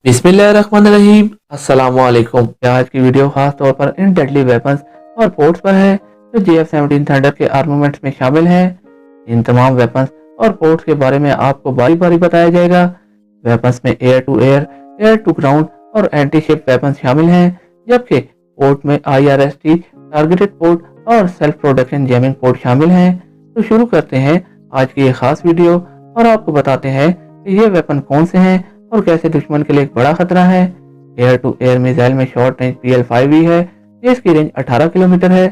बिस्मिल्लाहिर्रहमानिर्रहीम। अस्सलामुअलैकुम। आज की वीडियो खास तौर पर इन डेडली वेपन्स और पोर्ट्स पर है जो JF-17 थंडर के आर्मामेंट्स में शामिल हैं। इन तमाम वेपन्स और पोर्ट्स के बारे में आपको बारी बारी बताया जाएगा। वेपन्स में air to air, air to ground और एंटी शिप वेपन्स शामिल हैं, जबकि पोर्ट में IRST, टारगेटेड पोर्ट और सेल्फ प्रोटेक्शन जैमिंग पोर्ट शामिल हैं। तो शुरू करते हैं आज की ये खास वीडियो और आपको बताते हैं कि ये वेपन कौन से हैं और कैसे दुश्मन के लिए एक बड़ा खतरा है। एयर टू एयर मिसाइल में शॉर्ट रेंज PL5E है, जिसकी रेंज 18 किलोमीटर है।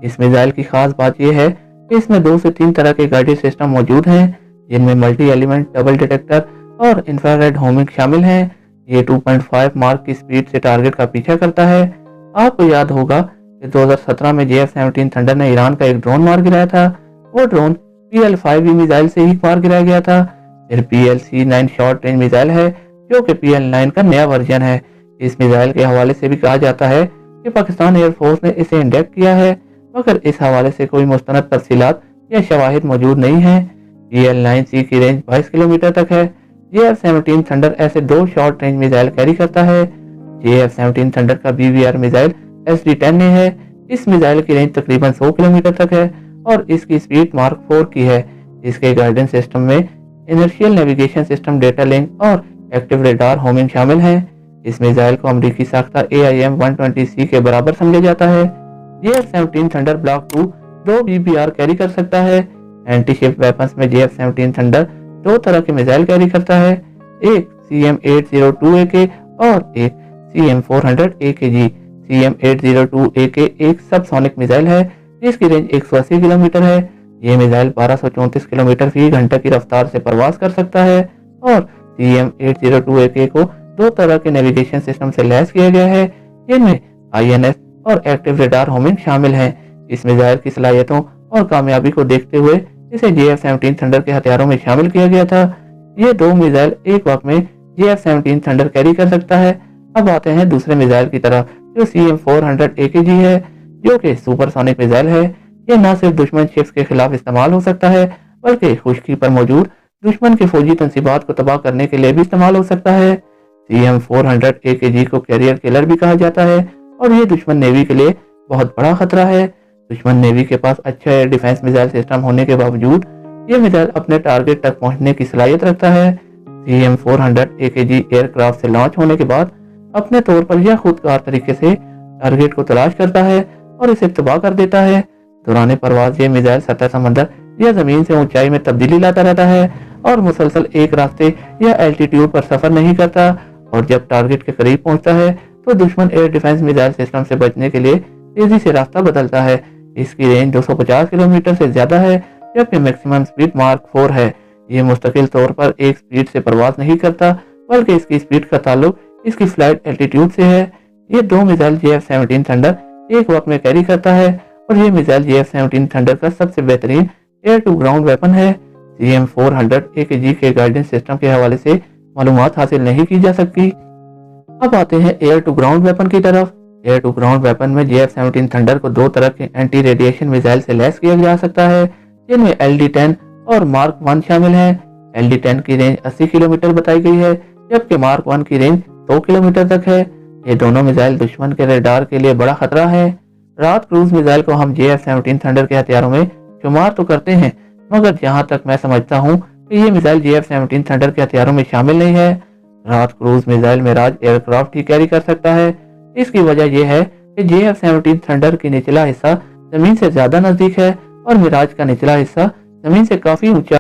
इस मिसाइल की खास बात यह है कि इसमें 2 से 3 तरह के गाइडेड सिस्टम मौजूद हैं, जिनमें मल्टी एलिमेंट डबल डिटेक्टर और इंफ्रारेड होमिंग शामिल हैं। ये 2.5 मार्क की स्पीड से टारगेट का पीछा करता है। आपको याद होगा कि 2017 में JF-17 थंडर ने ईरान का एक ड्रोन मार गिराया था। वो ड्रोन PL5E मिसाइल से ही मार गिराया गया था। फिर PLC-9 शॉर्ट रेंज मिसाइल है, जो कि PL9 का नया वर्जन है। इस मिसाइल के हवाले से भी कहा जाता है कि पाकिस्तान एयरफोर्स ने इसे इंडेक्ट किया है, मगर इस हवाले से कोई मुस्तनद तफसीलात या शवाहिद मौजूद नहीं है। PL9C की रेंज 22 किलोमीटर तक है। JF-17 थंडर ऐसे 2 शॉर्ट रेंज मिसाइल कैरी करता है। JF-17 थंडर का BVR मिसाइल SD-10 है। इस मिसाइल की रेंज तकरीबन 100 किलोमीटर तक है और इसकी स्पीड Mark 4 की है। इसके गाइडेंस सिस्टम में inertial navigation system, data link और एक्टिव रेडार होमिंग शामिल हैं। इस मिसाइल को अमेरिकी साख्ता AIM-120C के बराबर समझा जाता है। JF-17 thunder block 2 BBR carry कर सकता है। एंटी शिप वेपन्स में JF-17 थंडर 2 तरह के मिसाइल कैरी करता है, एक CM-802AK और एक CM-400AKG। CM-802AK एक सबसोनिक मिसाइल है, जिसकी रेंज 180 किलोमीटर है। ये मिसाइल 1234 किलोमीटर फी घंटे की रफ्तार से परवाज कर सकता है और CM-802AK को 2 तरह के नेविगेशन सिस्टम से लैस किया गया है, जिनमें INS और एक्टिव रेडार होमिंग शामिल हैं। इस मिसाइल की सलाहियतों और कामयाबी को देखते हुए इसे JF-17 थंडर के हथियारों में शामिल किया गया था। ये 2 मिसाइल एक वक्त में JF-17 थंडर कैरी कर सकता है। अब आते हैं दूसरे मिसाइल की तरफ, जो CM-400AKG है, जो कि सुपरसोनिक मिसाइल है। ये न सिर्फ दुश्मन शिप्स के खिलाफ इस्तेमाल हो सकता है, बल्कि खुश्की पर मौजूद दुश्मन के फौजी तंसीबात को तबाह करने के लिए भी इस्तेमाल हो सकता है। CM-400AKG को कैरियर किलर भी कहा जाता है और ये दुश्मन नेवी के लिए बहुत बड़ा खतरा है। दुश्मन नेवी के पास अच्छा एयर डिफेंस मिसाइल सिस्टम होने के बावजूद ये मिसाइल अपने टारगेट तक पहुंचने की सलाहियत रखता है। CM-400AKG एयरक्राफ्ट से लॉन्च होने के बाद अपने तौर पर यह खुदकार तरीके से टारगेट को तलाश करता है और इसे तबाह कर देता है। दौरान परवाज ये मिसाइल सतह समंदर या जमीन से ऊंचाई में तब्दीली लाता रहता है और मुसलसल एक रास्ते या एल्टीट्यूड पर सफर नहीं करता, और जब टारगेट के करीब पहुंचता है तो दुश्मन एयर डिफेंस मिसाइल सिस्टम से बचने के लिए तेजी से रास्ता बदलता है। इसकी रेंज 250 किलोमीटर से ज्यादा है, जबकि मैक्सिमम स्पीड Mark 4 है। ये मुस्तकिल तौर पर एक स्पीड से परवाज नहीं करता, बल्कि इसकी स्पीड का ताल्लुक इसकी फ्लाइट एल्टीट्यूड से है। ये 2 मिसाइल JF-17 थंडर एक वक्त में कैरी करता है और ये मिसाइल JF-17 थंडर का सबसे बेहतरीन एयर टू ग्राउंड वेपन है। CM-400AKG के गाइडेंस सिस्टम के हवाले से मालूमात हासिल नहीं की जा सकती। अब आते हैं एयर टू ग्राउंड वेपन की तरफ। एयर टू ग्राउंड वेपन में JF-17 थंडर को 2 तरह के एंटी रेडिएशन मिसाइल से लैस किया जा सकता है, जिनमें LD-10 और Mark 1 शामिल हैं। LD-10 की रेंज 80 किलोमीटर बताई गई है, जबकि Mark 1 की रेंज 100 किलोमीटर तक है। ये दोनों मिसाइल दुश्मन के रेडार के लिए बड़ा खतरा है। रात क्रूज मिसाइल को हम JF-17 थंडर के हथियारों में शुमार तो करते हैं, मगर जहां तक मैं समझता हूं कि ये मिसाइल JF-17 थंडर के हथियारों में शामिल नहीं है। रात क्रूज मिसाइल मिराज एयरक्राफ्ट ही कैरी कर सकता है। इसकी वजह यह है कि JF-17 थंडर की निचला हिस्सा जमीन से ज्यादा नजदीक है और मिराज का निचला हिस्सा जमीन से काफी ऊंचा।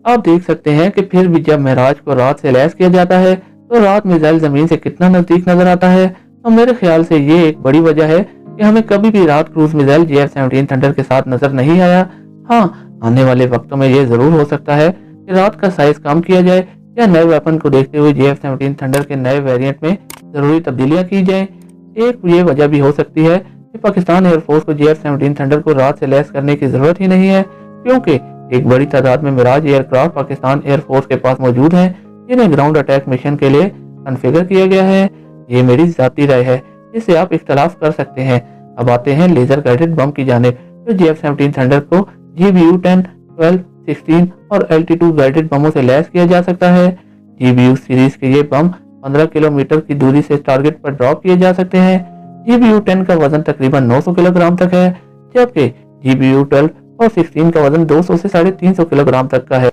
आप देख सकते हैं कि फिर भी जब मिराज को रात से लैस किया जाता है तो रात मिसाइल जमीन से कितना नजदीक नजर आता है। तो मेरे ख्याल से ये एक बड़ी वजह है कि हमें कभी भी रात क्रूज मिसाइल JF-17 थंडर के साथ नजर नहीं आया। हाँ, आने वाले वक्तों में ये जरूर हो सकता है कि रात का साइज कम किया जाए या नए वेपन को देखते हुए JF-17 थंडर के नए वेरिएंट में जरूरी तब्दीलियां की जाएं। एक ये वजह भी हो सकती है कि पाकिस्तान एयरफोर्स को JF-17 थंडर को रात से लैस करने की जरूरत ही नहीं है, क्योंकि एक बड़ी तादाद में मिराज एयरक्राफ्ट पाकिस्तान एयरफोर्स के पास मौजूद हैं, जिन्हें ग्राउंड अटैक मिशन के लिए कॉन्फ़िगर किया गया है। ये मेरी जाती राय है, जिससे आप इख्तलाफ कर सकते हैं। अब आते हैं लेजर गाइडेड बम की जानिब, जो JF-17 थंडर को GBU-10, 12, 16 और LT-2 गाइडेड बमों से लैस किया जा सकता है। GBU सीरीज के ये बम 15 किलोमीटर की दूरी से टारगेट पर ड्रॉप किए जा सकते हैं। GBU-10 का वजन तकरीबन 900 किलोग्राम तक है, जबकि GBU-12 और 16 का वजन 200 से 350 किलोग्राम तक का है।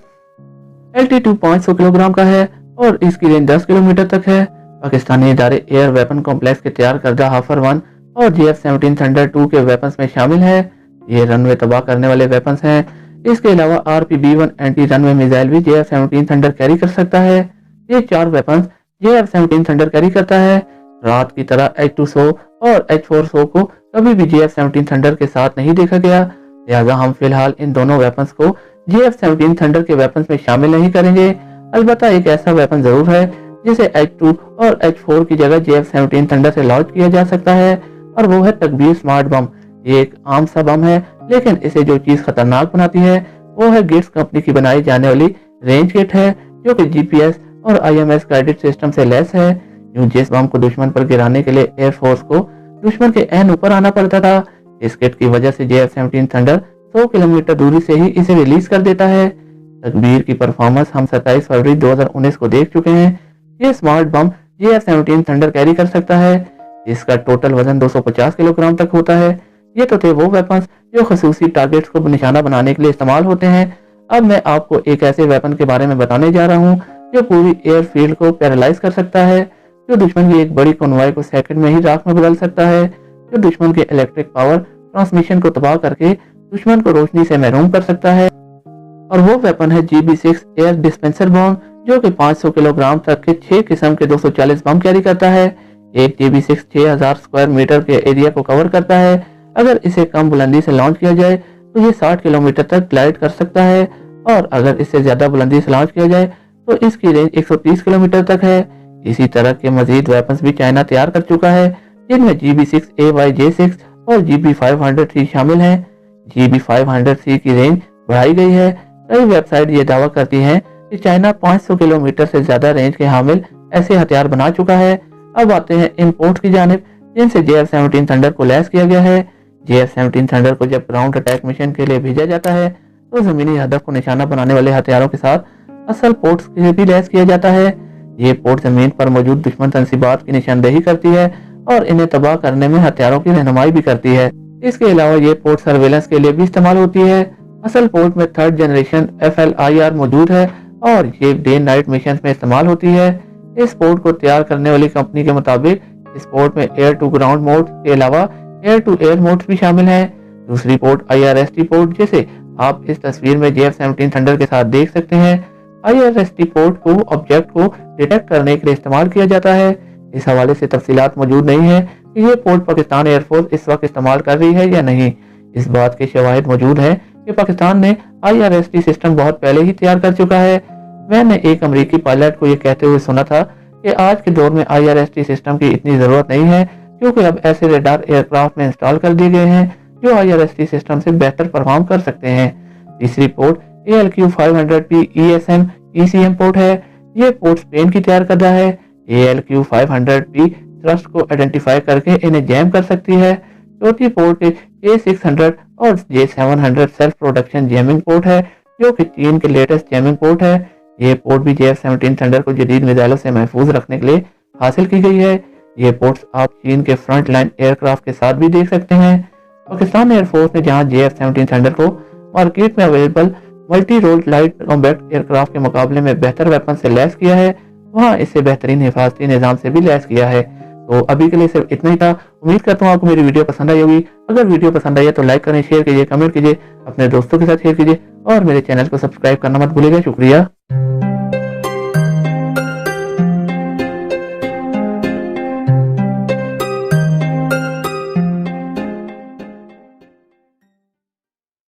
LT-2 500 किलोग्राम का है और इसकी रेंज 10 किलोमीटर तक है। पाकिस्तानी इदारे एयर वेपन कॉम्प्लेक्स के तैयार करदा हाफर 1 और JF-17 थंडर 2 के वेपन्स में शामिल है। ये रनवे तबाह करने वाले वेपन्स हैं। इसके अलावा RPG-1 एंटी रनवे मिसाइल भी JF-17 थंडर कैरी कर सकता है। ये 4 वेपन्स JF-17 थंडर कैरी करता है। रात की तरह H-200 और H-400 को कभी भी JF-17 थंडर के साथ नहीं देखा गया, लिहाजा हम फिलहाल इन दोनों वेपन्स को JF-17 थंडर के वेपन्स में शामिल नहीं करेंगे। अलबत्ता एक ऐसा वेपन जरूर है जिसे H-2 और H-4 की जगह JF-17 थंडर से लॉन्च किया जा सकता है, और वो है तकबीर स्मार्ट बम। ये एक आम सा बम है, लेकिन इसे जो चीज खतरनाक बनाती है वो है गिट्स कंपनी की बनाई जाने वाली रेंज किट है, जो कि GPS और IMS गाइडेड सिस्टम से लैस है। यूं जिस बम को दुश्मन पर गिराने के लिए एयरफोर्स को दुश्मन के एन ऊपर आना पड़ता था, इस किट की वजह से JF-17 थंडर 100 किलोमीटर दूरी से ही इसे रिलीज कर देता है। तकबीर की परफॉर्मेंस हम 27 फरवरी 2019 को देख चुके हैं। ये स्मार्ट बम JF-17 थंडर कैरी कर सकता है। इसका टोटल वजन 250 किलोग्राम तक होता है। ये तो थे वो वेपन्स जो खसूसी टारगेट्स को निशाना बनाने के लिए इस्तेमाल होते हैं। अब मैं आपको एक ऐसे वेपन के बारे में बताने जा रहा हूँ जो पूरी एयरफील्ड को पैरालाइज कर सकता है, जो दुश्मन की एक बड़ी कॉन्वॉय को सेकंड में ही राख में बदल सकता है, जो दुश्मन के इलेक्ट्रिक पावर ट्रांसमिशन को तबाह करके दुश्मन को रोशनी से महरूम कर सकता है। और वो वेपन है GB-6 एयर डिस्पेंसर बम, जो कि 500 किलोग्राम तक के 6 किस्म के 240 बम कैरी करता है। एक GB-6 6000 स्क्वायर मीटर के एरिया को कवर करता है। अगर इसे कम बुलंदी से लॉन्च किया जाए तो ये 60 किलोमीटर तक ग्लाइड कर सकता है, और अगर इसे ज्यादा बुलंदी से लॉन्च किया जाए तो इसकी रेंज 130 किलोमीटर तक है। इसी तरह के मजीद वेपन्स भी चाइना तैयार कर चुका है, जिनमें GB-6AYJ-6 और GB-500C शामिल हैं। GB-500C की रेंज बढ़ाई गई है। कई वेबसाइट ये दावा करती हैं कि चाइना 500 किलोमीटर से ज्यादा रेंज के हामिल ऐसे हथियार बना चुका है। अब आते हैं इम्पोर्ट की जानिब, जिनसे JF-17 थंडर को लैस किया गया है। JF-17 थंडर को जब ग्राउंड अटैक मिशन के लिए भेजा जाता है तो जमीनी हदफ को निशाना बनाने वाले हथियारों के साथ असल पोर्ट्स के भी लैस किया जाता है। ये पोर्ट जमीन पर मौजूद दुश्मन तंसीबात की निशानदेही करती है और इन्हें तबाह करने में हथियारों की रहनुमाई भी करती है। इसके अलावा ये पोर्ट सर्वेलेंस के लिए भी इस्तेमाल होती है। असल पोर्ट में 3rd जनरेशन FLIR मौजूद है और ये डे नाइट मिशन में इस्तेमाल होती है। इस पोर्ट को तैयार करने वाली कंपनी के मुताबिक इस पोर्ट में एयर टू ग्राउंड मोड के अलावा एयर टू एयर मोड्स भी शामिल हैं। दूसरी पोर्ट IRST पोर्ट, जिसे आप इस तस्वीर में JF-17 थंडर के साथ देख सकते हैं। IRST पोर्ट को ऑब्जेक्ट को डिटेक्ट करने के लिए इस्तेमाल किया जाता है। इस हवाले से तफसीलात मौजूद नहीं है कि ये पोर्ट पाकिस्तान एयरफोर्स इस वक्त इस्तेमाल कर रही है या नहीं। इस बात के शवाहिद मौजूद है कि पाकिस्तान ने IRST सिस्टम बहुत पहले ही तैयार कर चुका है। मैंने एक अमेरिकी पायलट को ये कहते हुए सुना था कि आज के दौर में IRST सिस्टम की इतनी जरूरत नहीं है, क्योंकि अब ऐसे रडार एयरक्राफ्ट में इंस्टॉल कर दिए गए हैं जो IRST सिस्टम से बेहतर परफॉर्म कर सकते हैं। तीसरी port ALQ-500P ESM ECM port है। ये पोर्ट स्पेन की तैयार करता है। ALQ-500P थ्रस्ट को आइडेंटिफाई करके इन्हें जैम कर सकती है। चौथी पोर्ट J600 और J700 self production jamming port है, जो कि चीन के लेटेस्ट जैमिंग पोर्ट है। ये पोर्ट भी JF-17 थंडर को जदीद मिसाइलों से महफूज रखने के लिए हासिल की गई है। ये पोर्ट्स आप चीन के फ्रंट लाइन एयरक्राफ्ट के साथ भी देख सकते हैं। पाकिस्तान एयरफोर्स ने जहां JF-17 थंडर को मार्केट में available multi role light combat aircraft के मुकाबले में बेहतर वेपन से लैस किया है, वहां इसे बेहतरीन हिफाजती निजाम से भी लैस किया है। तो अभी के लिए सिर्फ इतना ही था। उम्मीद करता हूँ आपको मेरी वीडियो पसंद आई होगी। अगर वीडियो पसंद आई तो लाइक करें, शेयर कीजिए, कमेंट कीजिए, अपने दोस्तों के साथ शेयर कीजिए और मेरे चैनल को सब्सक्राइब करना मत भूलिएगा। शुक्रिया।